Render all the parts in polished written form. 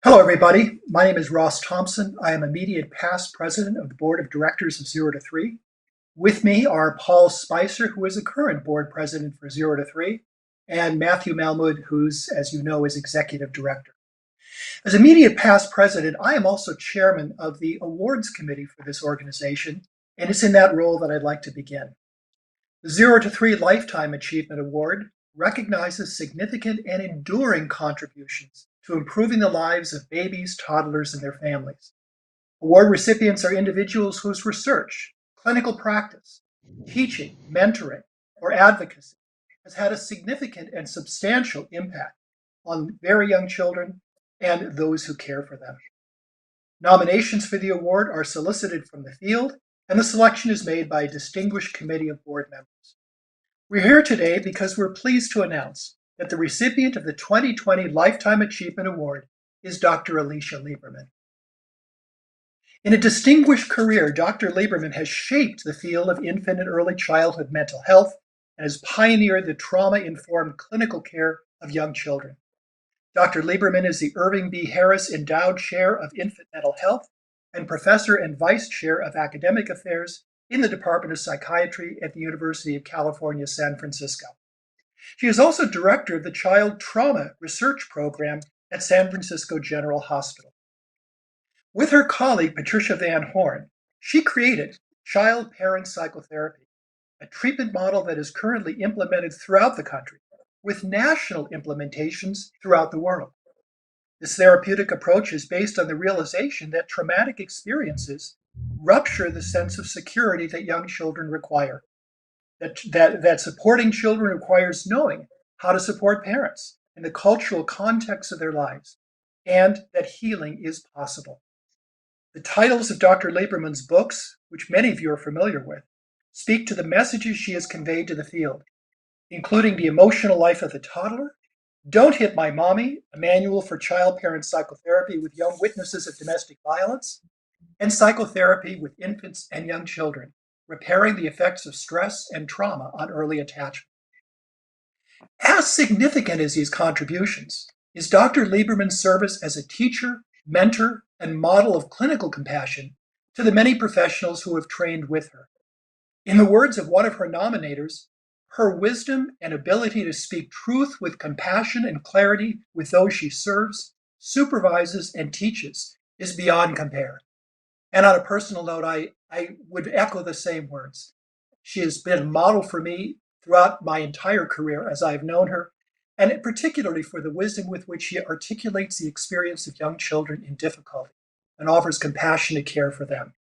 Hello, everybody. My name is Ross Thompson. I am immediate past president of the board of directors of 0 to 3. With me are Paul Spicer, who is a current board president for 0 to 3, and Matthew Melmed, who's, as you know, is executive director. As immediate past president, I am also chairman of the awards committee for this organization, and it's in that role that I'd like to begin. The 0 to 3 Lifetime Achievement Award recognizes significant and enduring contributions to improving the lives of babies, toddlers, and their families. Award recipients are individuals whose research, clinical practice, teaching, mentoring, or advocacy has had a significant and substantial impact on very young children and those who care for them. Nominations for the award are solicited from the field, and the selection is made by a distinguished committee of board members. We're here today because we're pleased to announce that the recipient of the 2020 Lifetime Achievement Award is Dr. Alicia Lieberman. In a distinguished career, Dr. Lieberman has shaped the field of infant and early childhood mental health and has pioneered the trauma-informed clinical care of young children. Dr. Lieberman is the Irving B. Harris Endowed Chair of Infant Mental Health and Professor and Vice Chair of Academic Affairs in the Department of Psychiatry at the University of California, San Francisco. She is also Director of the Child Trauma Research Program at San Francisco General Hospital. With her colleague, Patricia Van Horn, she created child-parent psychotherapy, a treatment model that is currently implemented throughout the country, with national implementations throughout the world. This therapeutic approach is based on the realization that traumatic experiences rupture the sense of security that young children require, that supporting children requires knowing how to support parents in the cultural context of their lives, and that healing is possible. The titles of Dr. Lieberman's books, which many of you are familiar with, speak to the messages she has conveyed to the field, including The Emotional Life of the Toddler, Don't Hit My Mommy, a manual for child-parent psychotherapy with young witnesses of domestic violence, and Psychotherapy with Infants and Young Children, Repairing the Effects of Stress and Trauma on Early Attachment. As significant as these contributions is Dr. Lieberman's service as a teacher, mentor, and model of clinical compassion to the many professionals who have trained with her. In the words of one of her nominators, her wisdom and ability to speak truth with compassion and clarity with those she serves, supervises, and teaches is beyond compare. And on a personal note, I would echo the same words. She has been a model for me throughout my entire career as I've known her, and particularly for the wisdom with which she articulates the experience of young children in difficulty and offers compassionate care for them.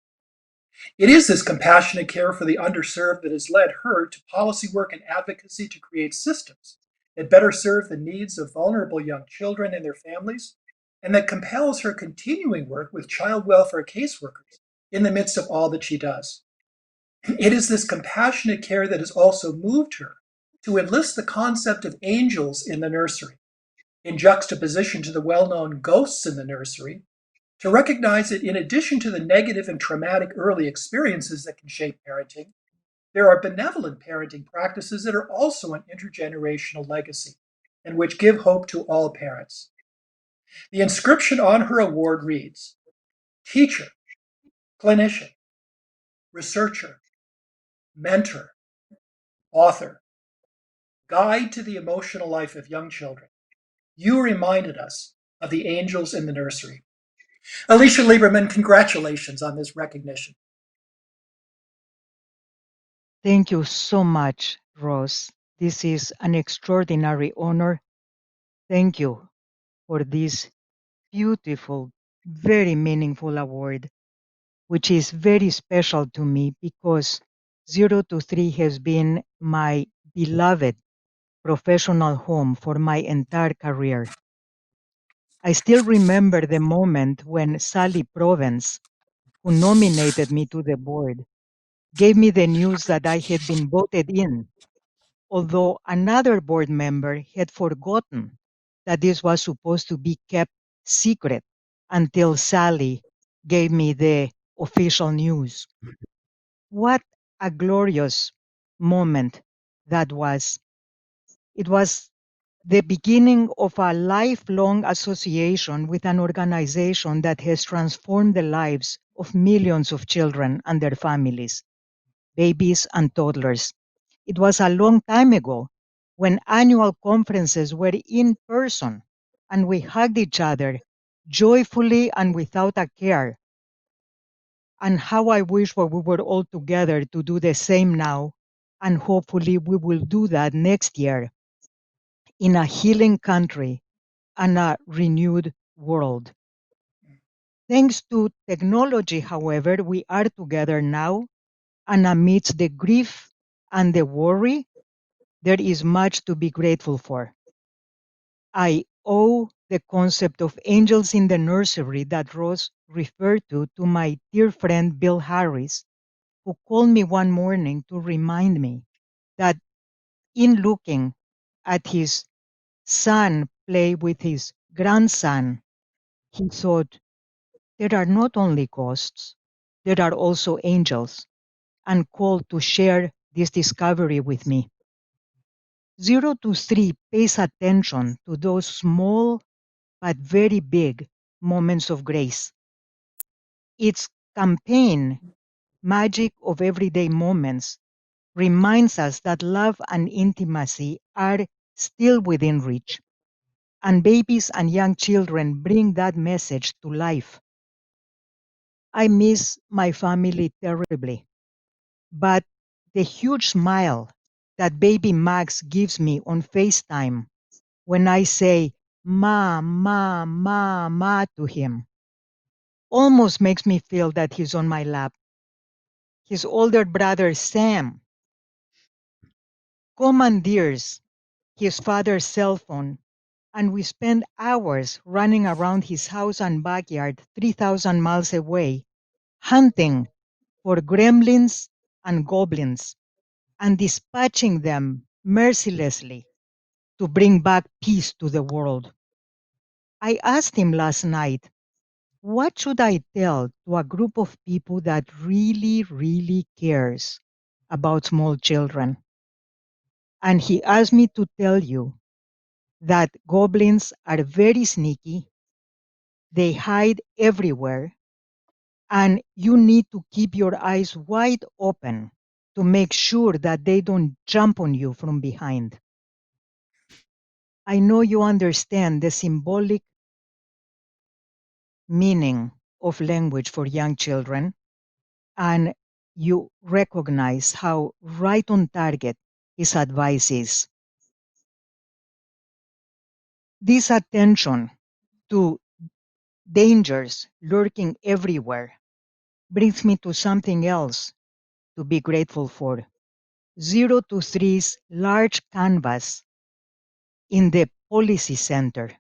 It is this compassionate care for the underserved that has led her to policy work and advocacy to create systems that better serve the needs of vulnerable young children and their families, and that compels her continuing work with child welfare caseworkers in the midst of all that she does. It is this compassionate care that has also moved her to enlist the concept of angels in the nursery, in juxtaposition to the well-known ghosts in the nursery, to recognize that in addition to the negative and traumatic early experiences that can shape parenting, there are benevolent parenting practices that are also an intergenerational legacy and which give hope to all parents. The inscription on her award reads, teacher, clinician, researcher, mentor, author, guide to the emotional life of young children. You reminded us of the angels in the nursery. Alicia Lieberman, congratulations on this recognition. Thank you so much, Ross. This is an extraordinary honor. Thank you for this beautiful, very meaningful award, which is very special to me because 0 to 3 has been my beloved professional home for my entire career. I still remember the moment when Sally Provence, who nominated me to the board, gave me the news that I had been voted in, although another board member had forgotten that this was supposed to be kept secret until Sally gave me the official news. What a glorious moment that was. It was the beginning of a lifelong association with an organization that has transformed the lives of millions of children and their families, babies and toddlers. It was a long time ago when annual conferences were in person and we hugged each other joyfully and without a care. And how I wish we were all together to do the same now. And hopefully we will do that next year in a healing country and a renewed world. Thanks to technology, however, we are together now, and amidst the grief and the worry, there is much to be grateful for. I owe the concept of angels in the nursery that Ross referred to my dear friend Bill Harris, who called me one morning to remind me that in looking at his son play with his grandson, he thought, there are not only ghosts, there are also angels, and called to share this discovery with me. 0 to 3 pays attention to those small but very big moments of grace. Its campaign, Magic of Everyday Moments, reminds us that love and intimacy are still within reach, and babies and young children bring that message to life. I miss my family terribly, but the huge smile that baby Max gives me on FaceTime when I say ma, ma, ma, ma to him almost makes me feel that he's on my lap. His older brother Sam commandeers his father's cell phone, and we spend hours running around his house and backyard 3,000 miles away, hunting for gremlins and goblins and dispatching them mercilessly to bring back peace to the world. I asked him last night, what should I tell to a group of people that really, really cares about small children? And he asked me to tell you that goblins are very sneaky, they hide everywhere, and you need to keep your eyes wide open to make sure that they don't jump on you from behind. I know you understand the symbolic meaning of language for young children, and you recognize how right on target his advice is. This attention to dangers lurking everywhere brings me to something else to be grateful for. 0 to 3's large canvas in the Policy Center,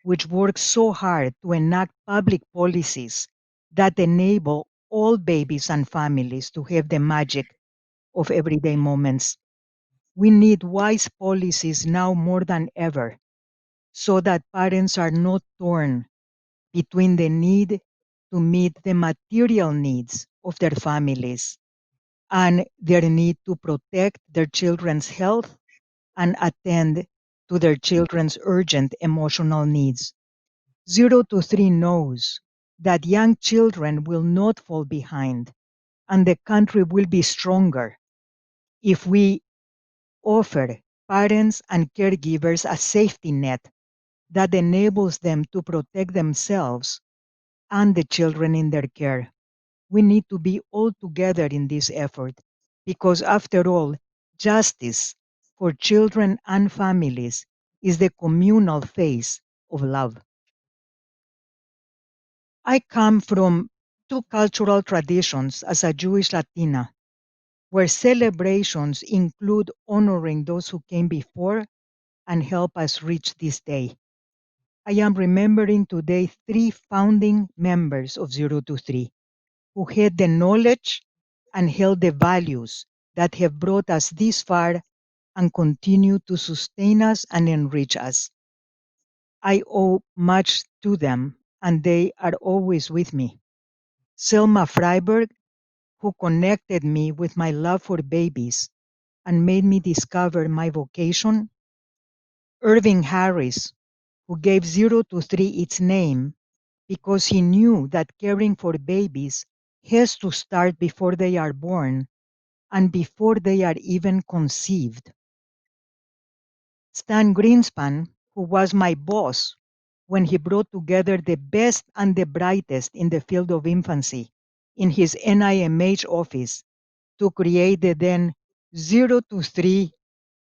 which works so hard to enact public policies that enable all babies and families to have the magic of everyday moments. We need wise policies now more than ever so that parents are not torn between the need to meet the material needs of their families and their need to protect their children's health and attend to their children's urgent emotional needs. 0 to 3 knows that young children will not fall behind and the country will be stronger if we offer parents and caregivers a safety net that enables them to protect themselves and the children in their care. We need to be all together in this effort because, after all, justice for children and families is the communal face of love. I come from two cultural traditions as a Jewish Latina, where celebrations include honoring those who came before and help us reach this day. I am remembering today 3 founding members of 0 to 3 who had the knowledge and held the values that have brought us this far and continue to sustain us and enrich us. I owe much to them, and they are always with me. Selma Freiberg, who connected me with my love for babies and made me discover my vocation. Irving Harris, who gave 0 to 3 its name because he knew that caring for babies has to start before they are born and before they are even conceived. Stan Greenspan, who was my boss when he brought together the best and the brightest in the field of infancy in his NIMH office to create the then 0 to 3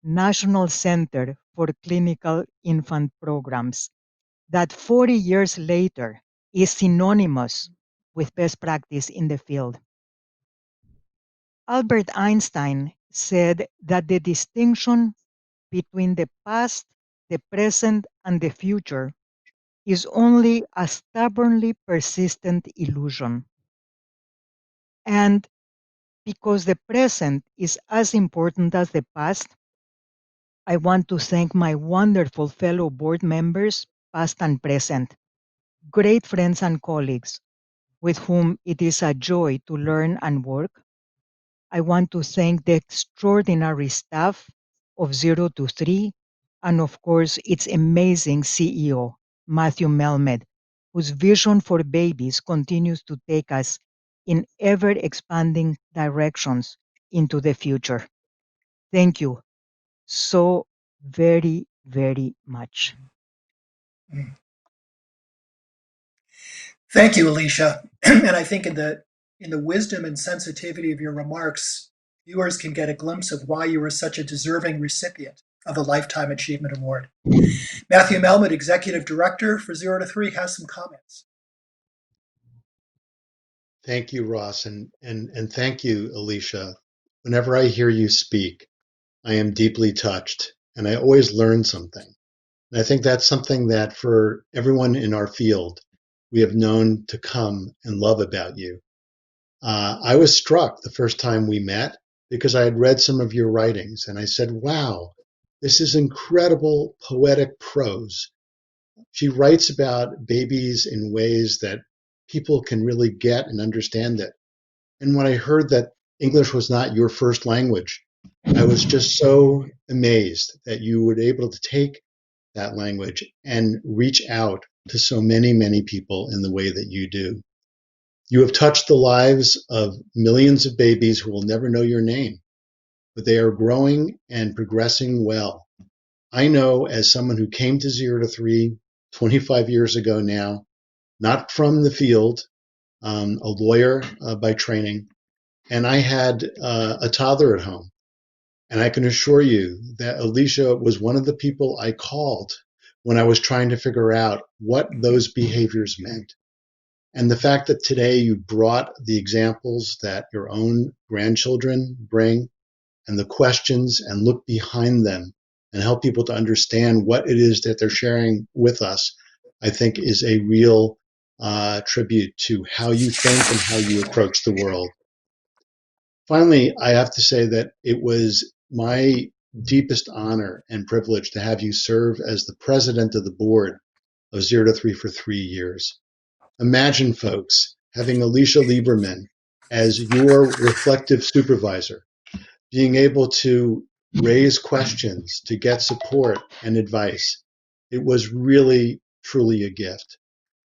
National Center for Clinical Infant Programs, that 40 years later is synonymous with best practice in the field. Albert Einstein said that the distinction between the past, the present, and the future is only a stubbornly persistent illusion. And because the present is as important as the past, I want to thank my wonderful fellow board members, past and present, great friends and colleagues with whom it is a joy to learn and work. I want to thank the extraordinary staff of 0 to 3, and of course, its amazing CEO, Matthew Melmed, whose vision for babies continues to take us in ever expanding directions into the future. Thank you so very, very much. Thank you, Alicia. And I think in the wisdom and sensitivity of your remarks, viewers can get a glimpse of why you were such a deserving recipient of the Lifetime Achievement Award. Matthew Melmed, Executive Director for 0 to 3, has some comments. Thank you, Ross, and thank you, Alicia. Whenever I hear you speak, I am deeply touched, and I always learn something. And I think that's something that for everyone in our field, we have known to come and love about you. I was struck the first time we met because I had read some of your writings, and I said, wow, this is incredible poetic prose. She writes about babies in ways that people can really get and understand it. And when I heard that English was not your first language, I was just so amazed that you were able to take that language and reach out to so many, many people in the way that you do. You have touched the lives of millions of babies who will never know your name, but they are growing and progressing well. I know as someone who came to 0 to 3 25 years ago now, not from the field, a lawyer by training, and I had a toddler at home. And I can assure you that Alicia was one of the people I called when I was trying to figure out what those behaviors meant. And the fact that today you brought the examples that your own grandchildren bring and the questions and look behind them and help people to understand what it is that they're sharing with us, I think is a real tribute to how you think and how you approach the world. Finally, I have to say that it was my deepest honor and privilege to have you serve as the president of the board of 0 to 3 for 3 years. Imagine, folks, having Alicia Lieberman as your reflective supervisor, being able to raise questions, to get support and advice. It was really, truly a gift.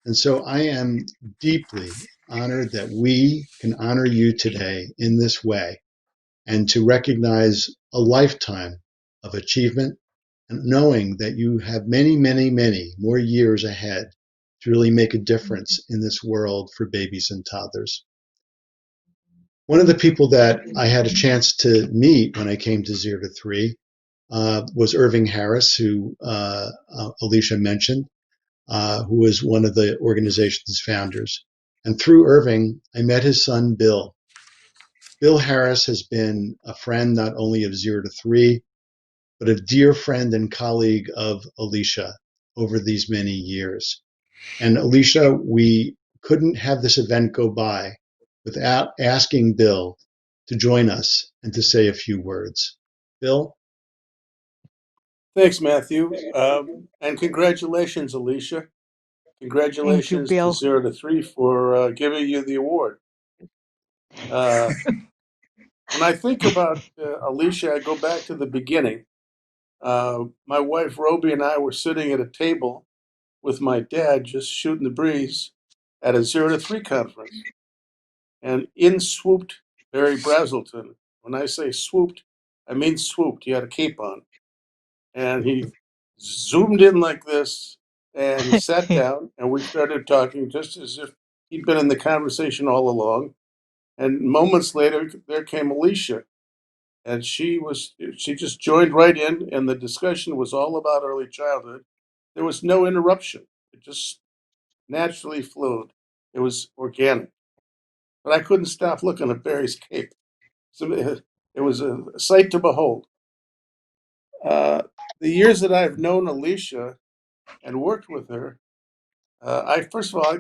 And so I am deeply honored that we can honor you today in this way and to recognize a lifetime of achievement and knowing that you have many, many, many more years ahead to really make a difference in this world for babies and toddlers. One of the people that I had a chance to meet when I came to 0 to 3 was Irving Harris, who Alicia mentioned, who was one of the organization's founders. And through Irving, I met his son, Bill. Bill Harris has been a friend not only of 0 to 3, but a dear friend and colleague of Alicia over these many years. And Alicia, we couldn't have this event go by without asking Bill to join us and to say a few words. Bill? Thanks, Matthew. And congratulations, Alicia. Thank you, Congratulations to Bill. 0 to 3 for giving you the award. When I think about Alicia, I go back to the beginning. My wife Roby and I were sitting at a table with my dad, just shooting the breeze at a 0 to 3 conference. And in swooped Barry Brazelton. When I say swooped, I mean swooped. He had a cape on. And he zoomed in like this, and he sat down, and we started talking just as if he'd been in the conversation all along. And moments later, there came Alicia, and she just joined right in, and the discussion was all about early childhood. There was no interruption. It just naturally flowed. It was organic. But I couldn't stop looking at Barry's cape. So it was a sight to behold. The years that I've known Alicia and worked with her, I first of all,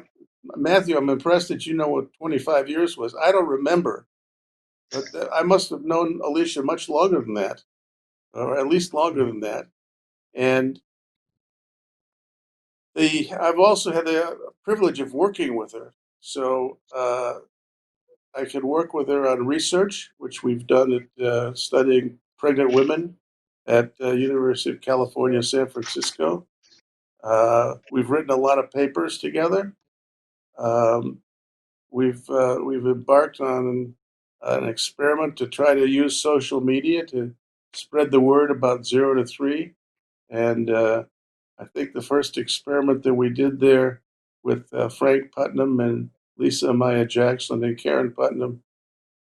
Matthew, I'm impressed that you know what 25 years was. I don't remember, but I must have known Alicia much longer than that, or at least longer than that. And I've also had the privilege of working with her. So I could work with her on research, which we've done at studying pregnant women at University of California, San Francisco. We've written a lot of papers together. Um, we've embarked on an experiment to try to use social media to spread the word about 0 to 3, and I think the first experiment that we did there with Frank Putnam and Lisa Maya Jackson and Karen Putnam,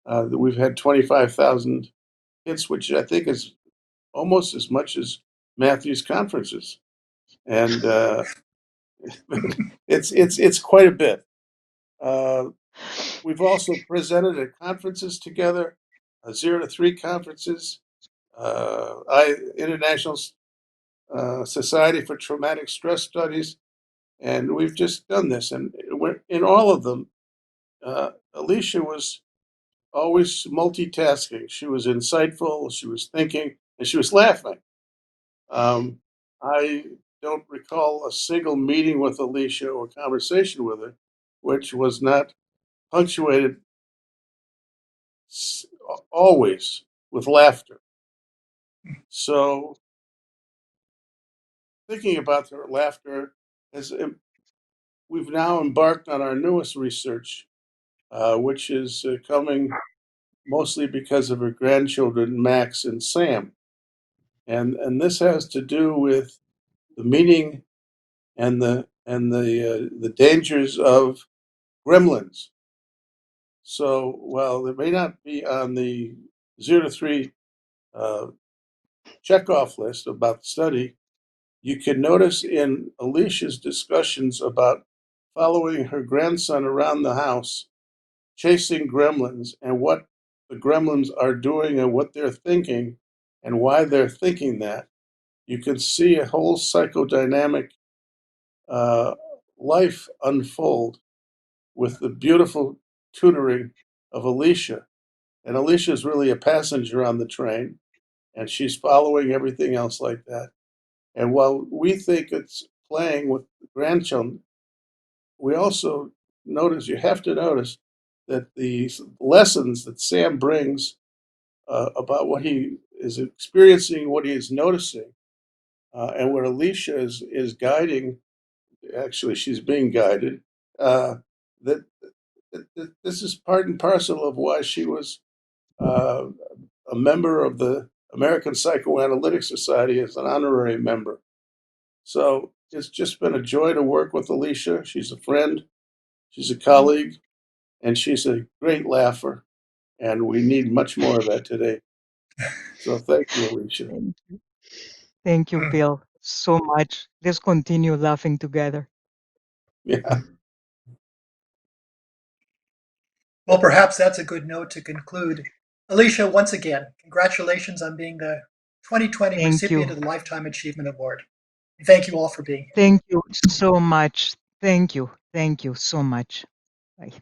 that we've had 25,000 hits, which I think is almost as much as Matthew's conferences, and it's quite a bit. We've also presented at conferences together, 0 to 3 conferences, International Society for Traumatic Stress Studies, and we've just done this. And in all of them, Alicia was always multitasking. She was insightful, she was thinking, and she was laughing. I don't recall a single meeting with Alicia or conversation with her which was not punctuated always with laughter. So thinking about her laughter, as we've now embarked on our newest research, which is coming mostly because of her grandchildren, Max and Sam. And this has to do with the meaning and the dangers of gremlins. So while it may not be on the 0 to 3 checkoff list about the study, you can notice in Alicia's discussions about following her grandson around the house, chasing gremlins, and what the gremlins are doing and what they're thinking and why they're thinking that. You can see a whole psychodynamic uh, life unfold with the beautiful tutoring of Alicia. And Alicia is really a passenger on the train, and she's following everything else like that. And while we think it's playing with grandchildren, we also notice, you have to notice that the lessons that Sam brings about what he is experiencing, what he is noticing, and what Alicia is guiding, actually, she's being guided, that, that this is part and parcel of why she was uh, a member of the American Psychoanalytic Society as an honorary member. So it's just been a joy to work with Alicia. She's a friend, she's a colleague, and she's a great laugher. And we need much more of that today. So thank you, Alicia. Thank you. Thank you, Bill, so much. Let's continue laughing together. Yeah. Well, perhaps that's a good note to conclude. Alicia, once again, congratulations on being the 2020 Thank recipient you. of the Lifetime Achievement Award. And thank you all for being here. Thank you so much. Thank you. Thank you so much. Bye.